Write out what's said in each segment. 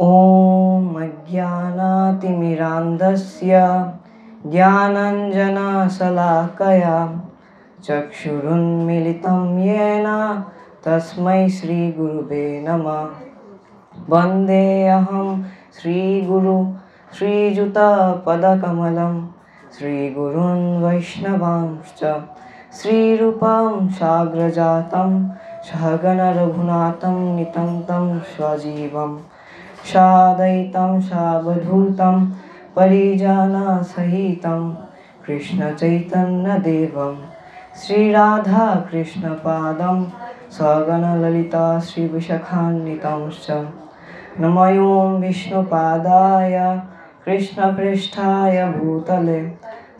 ॐ अज्ञानातिमिरान्धस्य ज्ञानाञ्जनशलाकया चक्षुरुन्मीलितं येन तस्मै श्रीगुरुवे नमः। वन्देऽहं श्रीगुरु श्रीयुतपदकमलं श्रीगुरुन् वैष्णवांश्च श्रीरूपं साग्रजातं सहगणरघुनाथं नितं स्वजीवम् साद्वैतं सावधूतं परिजनसहितं कृष्णचैतन्यदेवं श्रीराधाकृष्णपादं सगणललिता श्रीविशाखान्वितांश्च नमो विष्णुपादाय कृष्णप्रेष्ठाय भूतले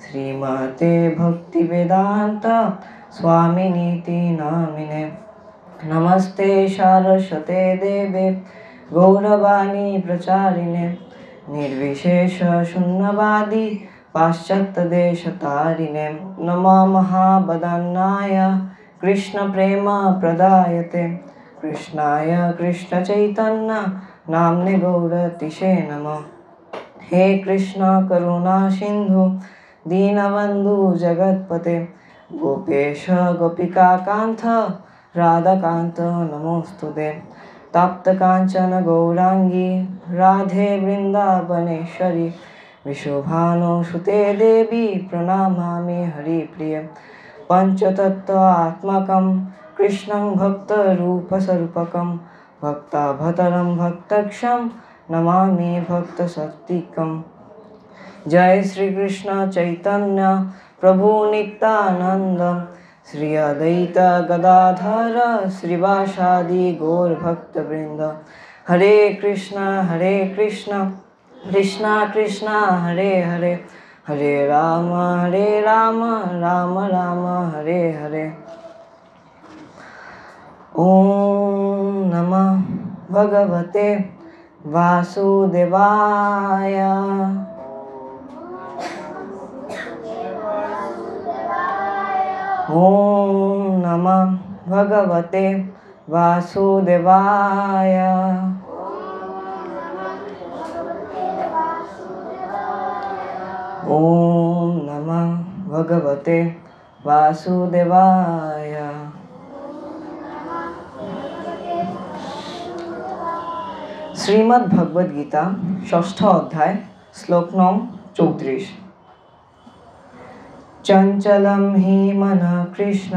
श्रीमते भक्तिवेदान्त स्वामिनीति नामिने। नमस्ते सारस्वते देवे गौरवाणी प्रचारिणे निर्विशेष शून्यवादी पाश्चात्यदेशतारिणे। नमो महावदन्नाय कृष्ण प्रेम प्रदायते कृष्णाय कृष्ण चैतन्य नाम्ने गौरतिशे नमः। हे कृष्ण करुणा सिंधु दीनबंधु जगत्पते गोपेश गोपिका कांत राधाकांत नमोस्तुते। तप्त कांचन गौरांगी राधे वृंदावनेश्वरी विशोभानुसुते देवी प्रणमामि हरिप्रिय। पंचतत्वात्मकं कृष्णं भक्तरूपस्वरूपकं भक्तावतारं भक्तक्षं नमामि भक्तशक्तिकम्। जय श्री कृष्ण चैतन्य प्रभु नित्यानंद श्री अद्वैत गदाधर श्रीवासादि गौर भक्तवृंद। हरे कृष्ण कृष्ण कृष्ण हरे हरे हरे राम राम राम हरे हरे। ओम नमः भगवते वासुदेवाय। ओम नमः भगवते वासुदेवाय। ओम नमः भगवते वासुदेवाय। श्रीमद् भगवद गीता षष्ठ अध्याय श्लोक नং 34। चंचलं हि मनः कृष्ण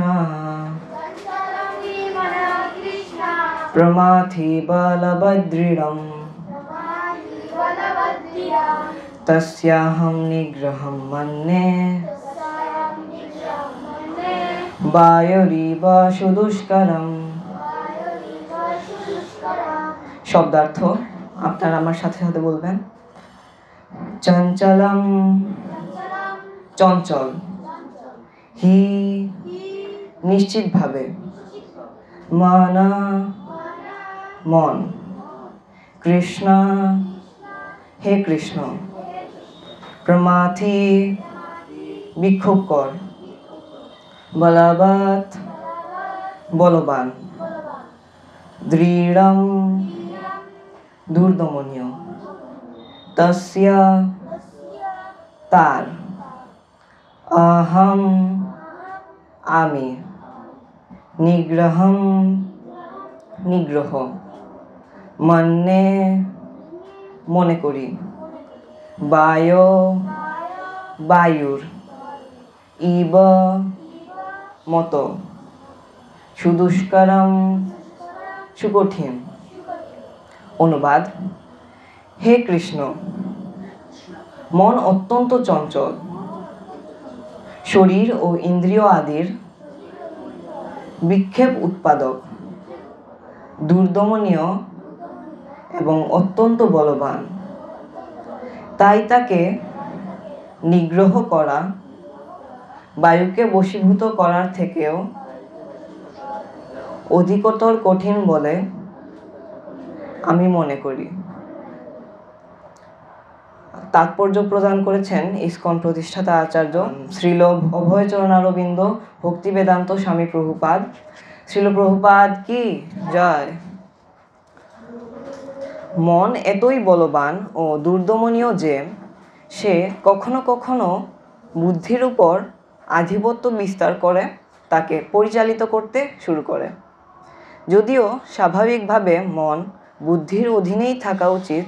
प्रमाथि बलवदृढम् तस्याहं निग्रहं मन्ये वायुरिव सुदुष्करम्। शब्दार्थ আপনারা আমার সাথে সাথে বলবেন। চঞ্চলম চঞ্চল, হি নিশ্চিতভাবে, মন মন, কৃষ্ণ হে কৃষ্ণ, প্রমাথি বিক্ষোভকর, বলবৎ বলবান, দৃঢ়ম দুর্দমনীয়, তস্য তার, अहम आमी, निग्रहम निग्रह, मन्ये मने करी, वायो वायुर, इव मतो, सुदुष्करम सुकठिन। अनुवाद। हे कृष्ण, मन अत्यंत चंचल, शरीर और इंद्रिय आदिर विक्षेप उत्पादक, दुर्दमनीय एवं अत्यंत बलवान। ताई ताके निग्रह करा वायुके बशीभूत करार थेकेও अधिकतर कठिन बोले आमी मने करी। तात्पर्य प्रदान करेছেন इस्कन प्रतिष्ठाता आचार्य श्रील अभयचरणारविंद भक्तिवेदांत स्वामी प्रभुपाद। श्रील प्रभुपाद की जय। মন এতই বলবান ও দুর্দমনীয় যে সে কখনো কখনো বুদ্ধির উপর আধিপত্য বিস্তার করে তাকে পরিচালিত করতে শুরু করে। যদিও স্বাভাবিকভাবে মন বুদ্ধির অধীনেই থাকা উচিত,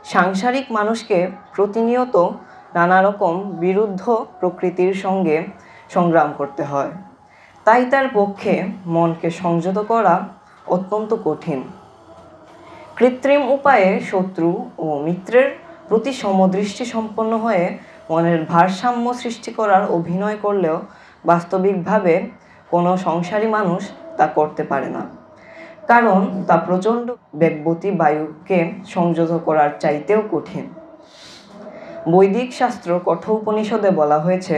সাংসারিক মানুষকে প্রতিনিয়ত নানা রকম বিরুদ্ধ প্রকৃতির সঙ্গে সংগ্রাম করতে হয়। তাই তার পক্ষে মনকে সংযত করা অত্যন্ত কঠিন। কৃত্রিম উপায়ে শত্রু ও মিত্রের প্রতি সমদৃষ্টি সম্পন্ন হয়ে মনের ভারসাম্য সৃষ্টি করার অভিনয় করলেও বাস্তবিকভাবে কোনো সংসারী মানুষ তা করতে পারে না, কারণ তা প্রচণ্ড বেগবতী বায়ুকে সংযত করার চাইতেও কঠিন। বৈদিক শাস্ত্র কঠোপনিষদে বলা হয়েছে,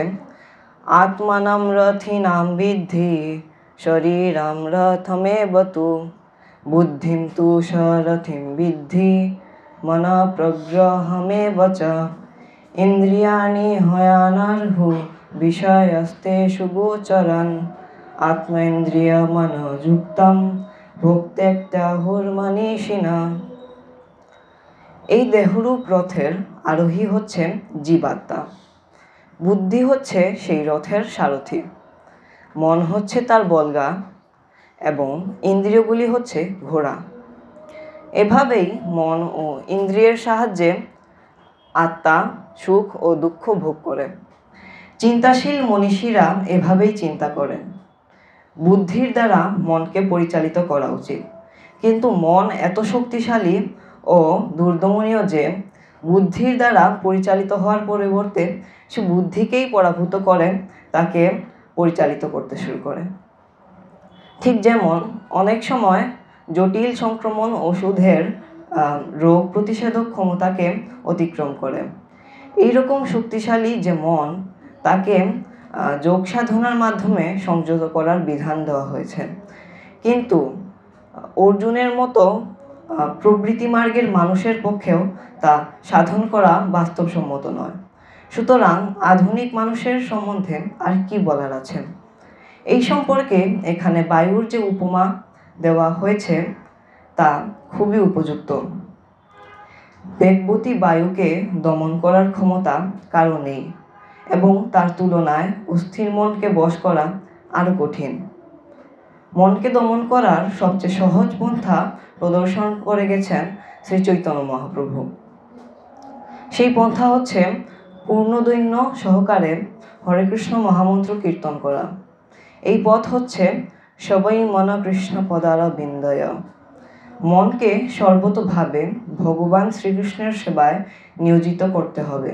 আত্মানাম রথিনাম বিদ্ধি শরীরাম রথমেব তু বুদ্ধিম তু সারথিম বিদ্ধি মনা প্রগ্রহমেব চ ইন্দ্রিয়াণি হয়ানার্হু বিষয়স্তেষু গোচরান আত্মেন্দ্রিয় মনোযুক্তম ভোক্তেক্তাহুর্মনীষিণা। এই দেহরূপ রথের আরোহী হচ্ছেন জীবাত্মা। বুদ্ধি হচ্ছে সেই রথের সারথি, মন হচ্ছে তার বলগা এবং ইন্দ্রিয়গুলি হচ্ছে ঘোড়া। এভাবেই মন ও ইন্দ্রিয়ের সাহায্যে আত্মা সুখ ও দুঃখ ভোগ করে। চিন্তাশীল মনীষীরা এভাবেই চিন্তা করেন, বুদ্ধির দ্বারা মনকে পরিচালিত করা উচিত। কিন্তু মন এত শক্তিশালী ও দুর্দমনীয় যে বুদ্ধির দ্বারা পরিচালিত হওয়ার পরিবর্তে সে বুদ্ধিকেই পরাভূত করে তাকে পরিচালিত করতে শুরু করে। ঠিক যেমন অনেক সময় জটিল সংক্রমণ ওষুধের রোগ প্রতিষেধক ক্ষমতাকে অতিক্রম করে। এইরকম শক্তিশালী যে মন, তাকে যোগ সাধনার মাধ্যমে সংযত করার বিধান দেওয়া হয়েছে। কিন্তু অর্জুনের মতো প্রবৃত্তি মার্গের মানুষের পক্ষেও তা সাধন করা বাস্তবসম্মত নয়। সুতরাং আধুনিক মানুষের সম্বন্ধে আর কি বলার আছে? এই সম্পর্কে এখানে বায়ুর যে উপমা দেওয়া হয়েছে তা খুবই উপযুক্ত। বেগবতী বায়ুকে দমন করার ক্ষমতা কারো নেই এবং তার তুলনায় অস্থির মনকে বশ করা আরো কঠিন। মনকে দমন করার সবচেয়ে সহজ পন্থা প্রদর্শন করে গেছেন শ্রী চৈতন্য মহাপ্রভু। সেই পন্থা হচ্ছে পূর্ণদৈন্য সহকারে হরে কৃষ্ণ মহামন্ত্র কীর্তন করা। এই পথ হচ্ছে সবই মন কৃষ্ণ পদার বিন্দয়। মনকে সর্বতোভাবে ভগবান শ্রীকৃষ্ণের সেবায় নিয়োজিত করতে হবে,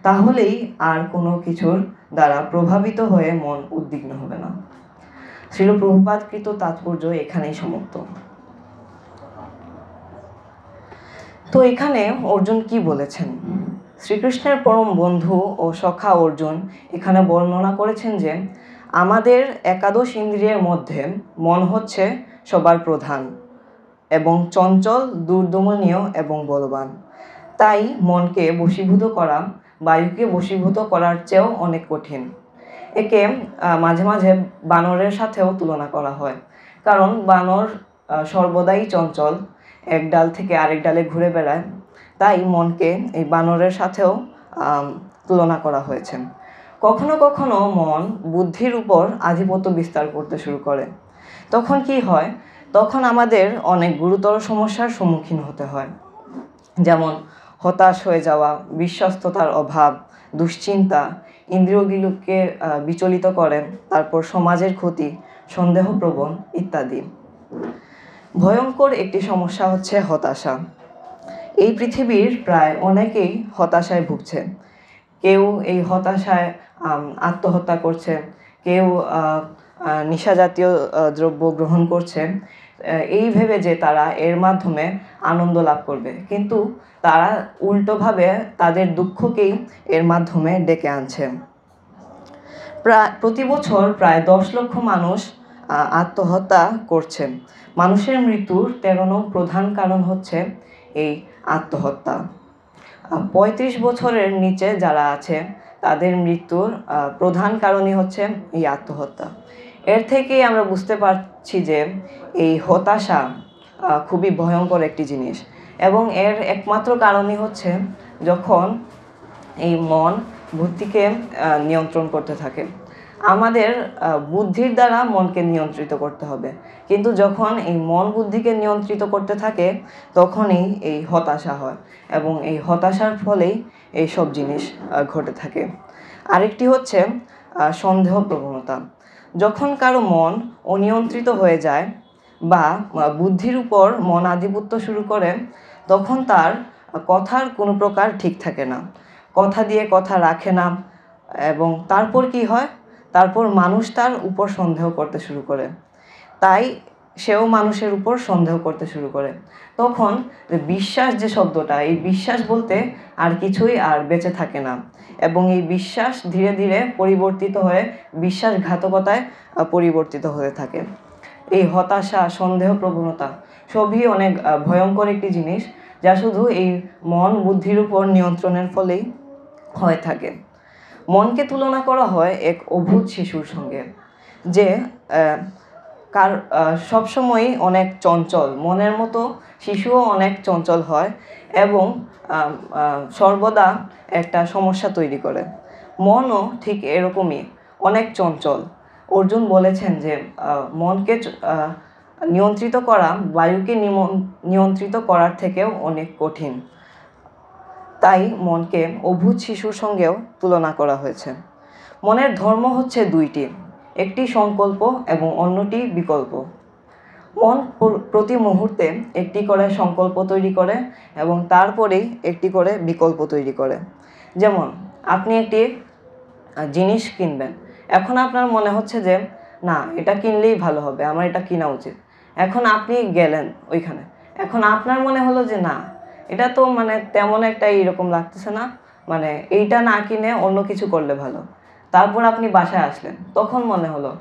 তাহলেই আর কোনো কিছুর দ্বারা প্রভাবিত হয়ে মন উদ্বিগ্ন হবে না। শ্রীল প্রভুপাদকৃত তাৎপর্য এখানেই সমাপ্ত। তো এখানে অর্জুন কি বলেছেন? শ্রীকৃষ্ণের পরম বন্ধু ও সখা অর্জুন এখানে বর্ণনা করেছেন যে আমাদের একাদশ ইন্দ্রিয়ের মধ্যে মন হচ্ছে সবার প্রধান এবং চঞ্চল, দুর্দমনীয় এবং বলবান। তাই মনকে বশীভূত করা বায়ুকে বশীভূত করার চেয়েও অনেক কঠিন। একে মাঝে মাঝে বানরের সাথেও তুলনা করা হয়, কারণ বানর সর্বদাই চঞ্চল, এক ডাল থেকে আরেক ডালে ঘুরে বেড়ায়। তাই মনকে এই বানরের সাথেও তুলনা করা হয়েছে। কখনো কখনো মন বুদ্ধির উপর আধিপত্য বিস্তার করতে শুরু করে। তখন কি হয়? তখন আমাদের অনেক গুরুতর সমস্যার সম্মুখীন হতে হয়, যেমন হতাশ হয়ে যাওয়া, বিশ্বস্ততার অভাব, দুশ্চিন্তা ইন্দ্রিয়গুলোকে বিচলিত করে, তারপর সমাজের ক্ষতি, সন্দেহপ্রবণ ইত্যাদি। ভয়ঙ্কর একটি সমস্যা হচ্ছে হতাশা। এই পৃথিবীর প্রায় অনেকেই হতাশায় ভুগছে। কেউ এই হতাশায় আত্মহত্যা করছে, কেউ নেশা জাতীয় দ্রব্য গ্রহণ করছে এই ভেবে যে তারা এর মাধ্যমে আনন্দ লাভ করবে, কিন্তু তারা উল্টোভাবে তাদের দুঃখকেই এর মাধ্যমে ডেকে আনছে। প্রতি বছর প্রায় 10 লক্ষ মানুষ আত্মহত্যা করছে। মানুষের মৃত্যুর 13 নং প্রধান কারণ হচ্ছে এই আত্মহত্যা। 35 বছরের নিচে যারা আছে তাদের মৃত্যুর প্রধান কারণই হচ্ছে এই আত্মহত্যা। এর থেকেই আমরা বুঝতে পারছি যে এই হতাশা খুবই ভয়ঙ্কর একটি জিনিস। এবং এর একমাত্র কারণই হচ্ছে যখন এই মন বুদ্ধিকে নিয়ন্ত্রণ করতে থাকে। আমাদের বুদ্ধির দ্বারা মনকে নিয়ন্ত্রিত করতে হবে, কিন্তু যখন এই মন বুদ্ধিকে নিয়ন্ত্রিত করতে থাকে তখনই এই হতাশা হয় এবং এই হতাশার ফলেই এই সব জিনিস ঘটে থাকে। আরেকটি হচ্ছে সন্দেহ প্রবণতা। যখন কারো মন অনিয়ন্ত্রিত হয়ে যায় বা বুদ্ধির উপর মন আধিপত্য শুরু করে, তখন তার কথার কোনো প্রকার ঠিক থাকে না, কথা দিয়ে কথা রাখে না, এবং তারপর কি হয়, তারপর মানুষ তার উপর সন্দেহ করতে শুরু করে, তাই সেও মানুষের উপর সন্দেহ করতে শুরু করে। তখন বিশ্বাস যে শব্দটা, এই বিশ্বাস বলতে আর কিছুই আর বেঁচে থাকে না, এবং এই বিশ্বাস ধীরে ধীরে পরিবর্তিত হয়ে বিশ্বাসঘাতকতায় পরিবর্তিত হয়ে থাকে। এই হতাশা, সন্দেহ প্রবণতা সবই অনেক ভয়ঙ্কর একটি জিনিস, যা শুধু এই মন বুদ্ধির উপর নিয়ন্ত্রণের ফলেই হয়ে থাকে। মনকে তুলনা করা হয় এক অভুত শিশুর সঙ্গে, যে সবসময়ই অনেক চঞ্চল, মনের মতো শিশুও অনেক চঞ্চল হয় এবং সর্বদা একটা সমস্যা তৈরি করে। মনও ঠিক এরকমই অনেক চঞ্চল। অর্জুন বলেছেন যে মনকে নিয়ন্ত্রিত করা বায়ুকে নিয়ন্ত্রিত করার থেকেও অনেক কঠিন। তাই মনকে অভুত শিশুর সঙ্গেও তুলনা করা হয়েছে। মনের ধর্ম হচ্ছে দুইটি, একটি সংকল্প এবং অন্যটি বিকল্প। মন প্রতি মুহূর্তে একটি করে সংকল্প তৈরি করে এবং তারপরেই একটি করে বিকল্প তৈরি করে। যেমন আপনি একটি জিনিস কিনবেন, এখন আপনার মনে হচ্ছে যে না, এটা কিনলেই ভালো হবে, আমার এটা কেনা উচিত। এখন আপনি গেলেন ওইখানে, এখন আপনার মনে হলো যে না, এটা তো মানে তেমন একটা এইরকম লাগতেছে না, মানে এইটা না কিনে অন্য কিছু করলে ভালো। তারপর আপনি বাসায় আসলেন, তখন মনে হলো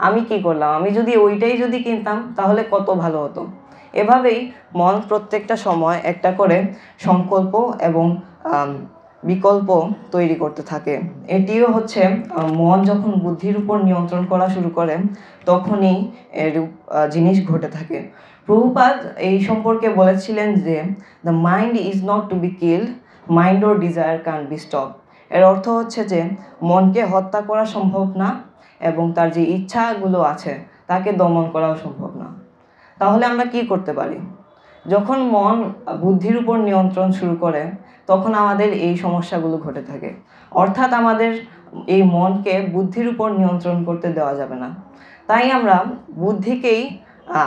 আমি কি করলাম, আমি যদি ওইটাই যদি কিনতাম তাহলে কত ভালো হতো। এভাবেই মন প্রত্যেকটা সময় একটা করে সংকল্প এবং বিকল্প তৈরি করতে থাকে। এটিও হচ্ছে মন যখন বুদ্ধির উপর নিয়ন্ত্রণ করা শুরু করে তখনই এরূপ জিনিস ঘটে থাকে। প্রভুপাদ এই সম্পর্কে বলেছিলেন যে the mind is not to be killed, mind or desire can be stop. এর অর্থ হচ্ছে যে মনকে হত্যা করা সম্ভব না এবং তার যে ইচ্ছাগুলো আছে তাকে দমন করাও সম্ভব না। তাহলে আমরা কি করতে পারি? যখন মন বুদ্ধির উপর নিয়ন্ত্রণ শুরু করে তখন আমাদের এই সমস্যাগুলো ঘটে থাকে। অর্থাৎ আমাদের এই মনকে বুদ্ধির উপর নিয়ন্ত্রণ করতে দেওয়া যাবে না। তাই আমরা বুদ্ধিকেই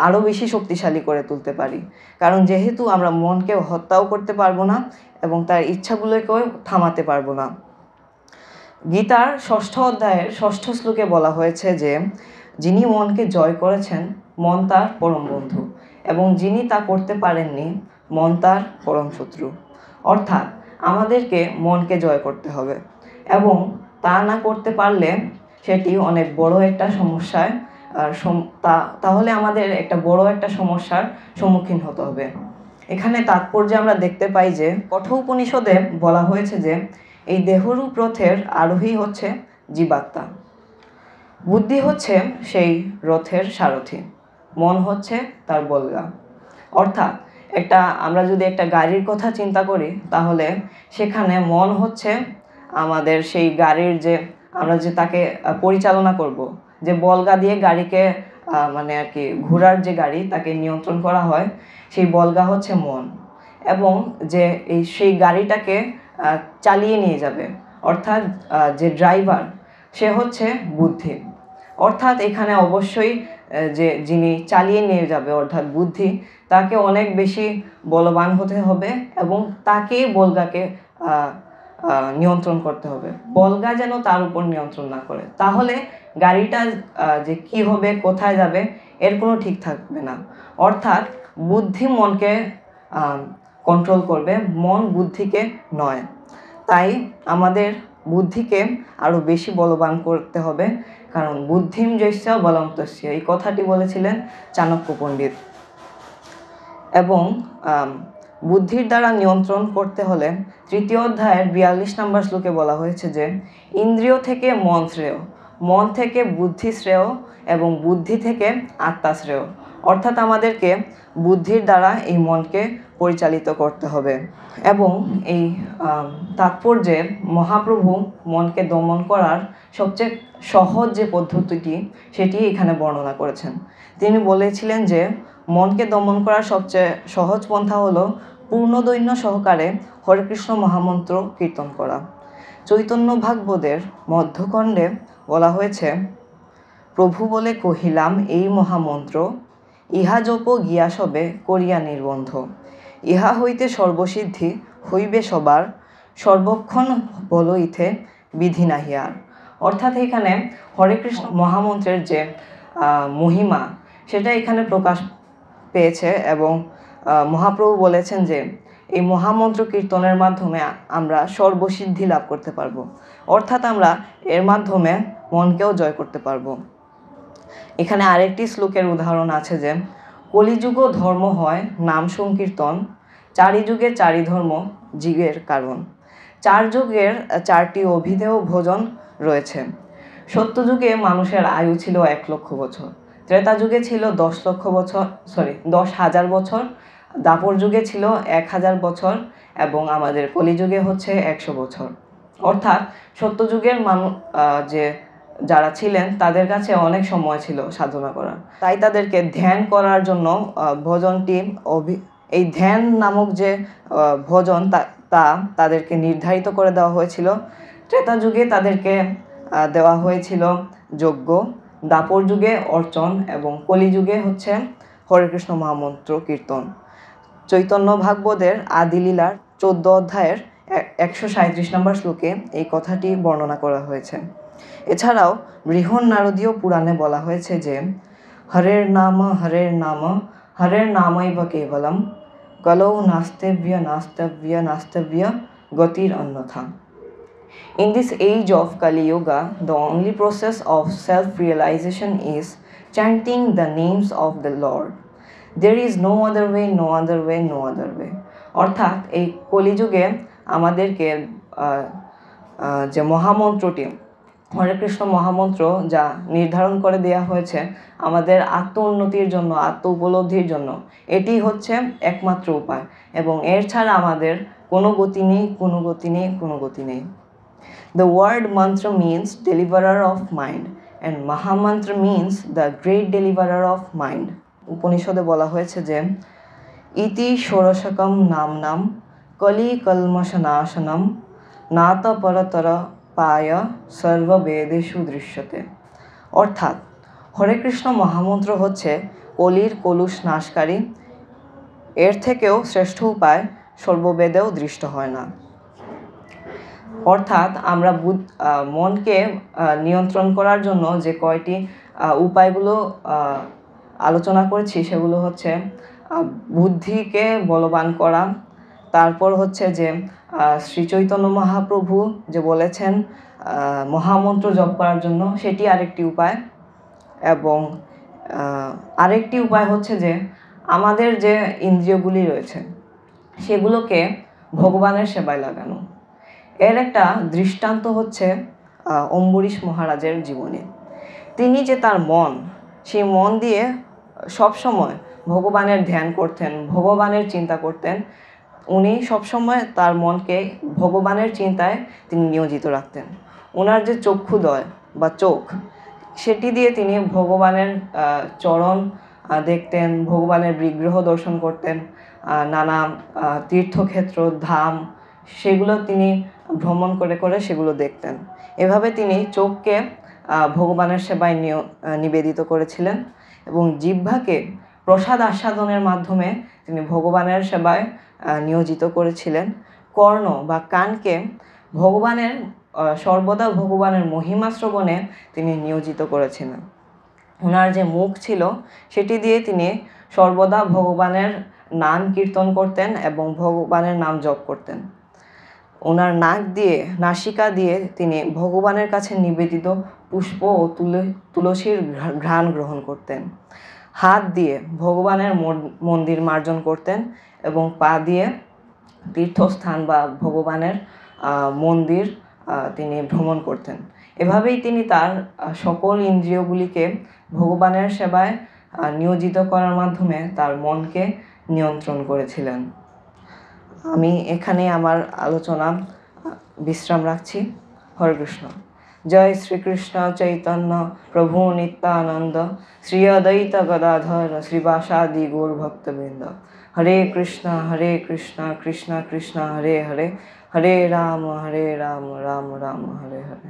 আরও বেশি শক্তিশালী করে তুলতে পারি, কারণ যেহেতু আমরা মনকে হত্যাও করতে পারবো না এবং তার ইচ্ছাগুলোকেও থামাতে পারবো না। গীতার 6ষ্ঠ অধ্যায়ের 6ষ্ঠ শ্লোকে বলা হয়েছে যে যিনি মনকে জয় করেছেন মন তার পরম বন্ধু, এবং যিনি তা করতে পারেননি মন তার পরম শত্রু। অর্থাৎ আমাদেরকে মনকে জয় করতে হবে, এবং তা না করতে পারলে সেটি অনেক বড় একটা সমস্যায় তাহলে আমাদের একটা বড় একটা সমস্যার সম্মুখীন হতে হবে। এখানে তাৎপর্যে আমরা দেখতে পাই যে কঠোপনিষদে বলা হয়েছে যে এই দেহরূপ রথের আরোহী হচ্ছে জীবাত্মা, বুদ্ধি হচ্ছে সেই রথের সারথি, মন হচ্ছে তার বলগা। অর্থাৎ আমরা যদি একটা গাড়ির কথা চিন্তা করি তাহলে সেখানে মন হচ্ছে আমাদের সেই গাড়ির যে আমরা যে তাকে পরিচালনা করব, যে বলগা দিয়ে গাড়িকে মানে আর কি ঘোড়ার যে গাড়ি তাকে নিয়ন্ত্রণ করা হয়, সেই বলগা হচ্ছে মন, এবং যে সেই গাড়িটাকে চালিয়ে নিয়ে যাবে অর্থাৎ যে ড্রাইভার সে হচ্ছে বুদ্ধি। অর্থাৎ এখানে অবশ্যই যে যিনি চালিয়ে নিয়ে যাবে অর্থাৎ বুদ্ধি, তাকে অনেক বেশি বলবান হতে হবে এবং তাকেই বলগাকে নিয়ন্ত্রণ করতে হবে, বলগা যেন তার উপর নিয়ন্ত্রণ না করে। তাহলে গাড়িটা যে কি হবে, কোথায় যাবে, এর কোনো ঠিক থাকবে না। অর্থাৎ বুদ্ধি মনকে কন্ট্রোল করবে, মন বুদ্ধিকে নয়। তাই আমাদের বুদ্ধিকে আরও বেশি বলবান করতে হবে, কারণ বুদ্ধিম যস্য বলম তস্য, এই কথাটি বলেছিলেন চাণক্য পণ্ডিত। এবং বুদ্ধির দ্বারা নিয়ন্ত্রণ করতে হলে 3য় অধ্যায়ের 42 নম্বর শ্লোকে বলা হয়েছে যে ইন্দ্রিয় থেকে মন শ্রেয়, মন থেকে বুদ্ধি শ্রেয় এবং বুদ্ধি থেকে আত্মা শ্রেয়। অর্থাৎ আমাদেরকে বুদ্ধির দ্বারা এই মনকে পরিচালিত করতে হবে। এবং এই তাৎপর্যে মহাপ্রভু মনকে দমন করার সবচেয়ে সহজ যে পদ্ধতিটি সেটি এখানে বর্ণনা করেছেন। তিনি বলেছিলেন যে মনকে দমন করার সবচেয়ে সহজ পন্থা হলো পূর্ণ দৈন্য সহকারে হরে কৃষ্ণ মহামন্ত্র কীর্তন করা। চৈতন্য ভাগবতের মধ্যখণ্ডে বলা হয়েছে, প্রভু বলে কহিলাম এই মহামন্ত্র, ইহা জপ গিয়া সবে করিয়া নির্বন্ধ, ইহা হইতে সর্বসিদ্ধি হইবে সবার, সর্বক্ষণ বলইতে বিধি নাহি আর। অর্থাৎ এখানে হরে কৃষ্ণ মহামন্ত্রের যে মহিমা সেটা এখানে প্রকাশ পেয়েছে এবং মহাপ্রভু বলেছেন যে এই মহামন্ত্র কীর্তনের মাধ্যমে আমরা সর্বসিদ্ধি লাভ করতে পারবো, অর্থাৎ আমরা এর মাধ্যমে মনকেও জয় করতে পারবো। এখানে আরেকটি শ্লোকের উদাহরণ আছে যে, কলিযুগ ধর্ম হয় নাম সংকীর্তন, চারি যুগে চারি ধর্ম যুগের কারণ। চার যুগের চারটি অভিধেয় ভোজন রয়েছে। সত্যযুগে মানুষের আয়ু ছিল 1 লক্ষ বছর, ত্রেতা যুগে ছিল 10,000 বছর, দাপর যুগে ছিল 1000 বছর এবং আমাদের কলিযুগে হচ্ছে 100 বছর। অর্থাৎ সত্যযুগের যে যারা ছিলেন তাদের কাছে অনেক সময় ছিল সাধনা করার, তাই তাদেরকে ধ্যান করার জন্য ভজনটি এই ধ্যান নামক যে ভজন তা তাদেরকে নির্ধারিত করে দেওয়া হয়েছিল। ত্রেতা যুগে তাদেরকে দেওয়া হয়েছিল যজ্ঞ, দাপর যুগে অর্চন এবং কলিযুগে হচ্ছে হরে কৃষ্ণ মহামন্ত্র কীর্তন। চৈতন্য ভাগবতের আদিলীলার 14 অধ্যায়ের 137 নম্বর শ্লোকে এই কথাটি বর্ণনা করা হয়েছে। এছাড়াও বৃহন নারদীয় পুরাণে বলা হয়েছে যে, হরের নাম হরের নামৈব কেবলম, কলৌ নাস্তব্য গতির অন্যথা। In this age of Kali Yuga, the only process of self-realization is chanting the names of the Lord. There is no other way, no other way, no other way. অর্থাৎ এই কলিযুগে আমাদেরকে যে মহামন্ত্রটি হরে কৃষ্ণ মহামন্ত্র যা নির্ধারণ করে দেওয়া হয়েছে আমাদের আত্ম উন্নতির জন্য, আত্ম উপলব্ধির জন্য, এটি হচ্ছে একমাত্র উপায় এবং এর ছাড়া আমাদের কোনো গতি নেই। The word mantra means deliverer of mind and Mahamantra means the great deliverer of mind. উপনিষদে বলা হয়েছে যে, ইতি ষোড়শকম নাম কলি কলমশনাশনম নাত পরতর পায় সর্ববেদেষু দৃশ্যতে। অর্থাৎ হরে কৃষ্ণ মহামন্ত্র হচ্ছে কলির কলুষ নাশকারী, এর থেকেও শ্রেষ্ঠ উপায় সর্ববেদেও দৃষ্ট হয় না। অর্থাৎ আমরা মনকে নিয়ন্ত্রণ করার জন্য যে কয়টি উপায়গুলো আলোচনা করেছি সেগুলো হচ্ছে বুদ্ধিকে বলবান করা, তারপর হচ্ছে যে শ্রী চৈতন্য মহাপ্রভু যে বলেছেন মহামন্ত্র জপ করার জন্য, সেটি আরেকটি উপায়। এবং আরেকটি উপায় হচ্ছে যে আমাদের যে ইন্দ্রিয়গুলি রয়েছে সেগুলোকে ভগবানের সেবায় লাগানো। এর একটা দৃষ্টান্ত হচ্ছে অম্বরীশ মহারাজের জীবনে। তিনি যে তার সেই মন দিয়ে সবসময় ভগবানের ধ্যান করতেন, ভগবানের চিন্তা করতেন। উনি সবসময় তার মনকে ভগবানের চিন্তায় তিনি নিয়োজিত রাখতেন। ওনার যে চক্ষুদয় বা চোখ, সেটি দিয়ে তিনি ভগবানের চরণ দেখতেন, ভগবানের বিগ্রহ দর্শন করতেন, নানা তীর্থক্ষেত্র ধাম সেগুলো তিনি ভ্রমণ করে সেগুলো দেখতেন। এভাবে তিনি চোখকে ভগবানের সেবায় নিবেদিত করেছিলেন এবং জিহ্বাকে প্রসাদ আস্বাদনের মাধ্যমে তিনি ভগবানের সেবায় নিয়োজিত করেছিলেন। কর্ণ বা কানকে সর্বদা ভগবানের মহিমা শ্রবণে তিনি নিয়োজিত করেছিলেন। ওনার যে মুখ ছিল সেটি দিয়ে তিনি সর্বদা ভগবানের নাম কীর্তন করতেন এবং ভগবানের নাম জপ করতেন। ওনার নাসিকা দিয়ে তিনি ভগবানের কাছে নিবেদিত পুষ্প ও তুলসীর ঘ্রাণ গ্রহণ করতেন। হাত দিয়ে ভগবানের মন্দির মার্জন করতেন এবং পা দিয়ে তীর্থস্থান বা ভগবানের মন্দির তিনি ভ্রমণ করতেন। এভাবেই তিনি তার সকল ইন্দ্রিয়গুলিকে ভগবানের সেবায় নিয়োজিত করার মাধ্যমে তার মনকে নিয়ন্ত্রণ করেছিলেন। আমি এখানে আমার আলোচনা বিশ্রাম রাখছি। হরে কৃষ্ণ। জয় শ্রীকৃষ্ণ চৈতন্য প্রভু নিত্যানন্দ শ্রী অদ্বৈত গদাধর শ্রীবাসাদি গৌর ভক্তবৃন্দ। হরে কৃষ্ণ কৃষ্ণ কৃষ্ণ হরে হরে, হরে রাম রাম রাম হরে হরে।